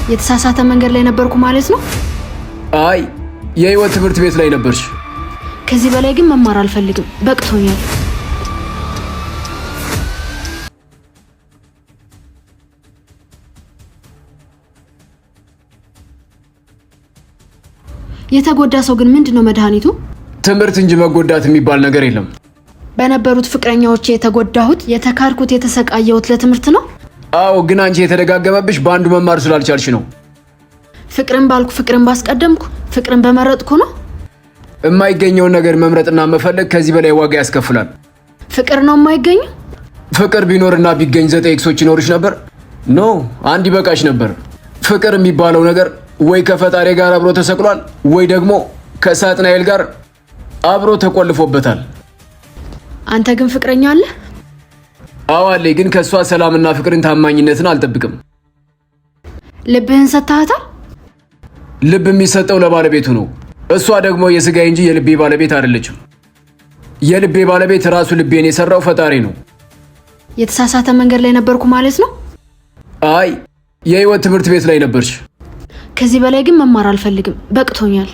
የተሳሳተ መንገድ ላይ ነበርኩ ማለት ነው? አይ የህይወት ትምህርት ቤት ላይ ነበርሽ። ከዚህ በላይ ግን መማር አልፈልግም፣ በቅቶኛል። የተጎዳ ሰው ግን ምንድነው መድኃኒቱ? ትምህርት እንጂ መጎዳት የሚባል ነገር የለም። በነበሩት ፍቅረኛዎች የተጎዳሁት፣ የተካርኩት፣ የተሰቃየሁት ለትምህርት ነው? አዎ፣ ግን አንቺ የተደጋገመብሽ በአንዱ መማር ስላልቻልሽ ነው። ፍቅርን ባልኩ፣ ፍቅርን ባስቀደምኩ፣ ፍቅርን በመረጥኩ ነው። የማይገኘውን ነገር መምረጥና መፈለግ ከዚህ በላይ ዋጋ ያስከፍላል። ፍቅር ነው የማይገኘው? ፍቅር ቢኖርና ቢገኝ 9 ኤክሶች ይኖርሽ ነበር? ኖ፣ አንድ ይበቃሽ ነበር። ፍቅር የሚባለው ነገር ወይ ከፈጣሪ ጋር አብሮ ተሰቅሏል ወይ ደግሞ ከሳጥናኤል ጋር አብሮ ተቆልፎበታል። አንተ ግን ፍቅረኛ አለ? አዎ አለኝ፣ ግን ከእሷ ሰላምና ፍቅርን ታማኝነትን አልጠብቅም። ልብህን ሰጥተሃታል? ልብ የሚሰጠው ለባለቤቱ ነው። እሷ ደግሞ የስጋዬ እንጂ የልቤ ባለቤት አይደለችም። የልቤ ባለቤት ራሱ ልቤን የሰራው ፈጣሪ ነው። የተሳሳተ መንገድ ላይ ነበርኩ ማለት ነው? አይ የህይወት ትምህርት ቤት ላይ ነበርሽ። ከዚህ በላይ ግን መማር አልፈልግም፣ በቅቶኛል።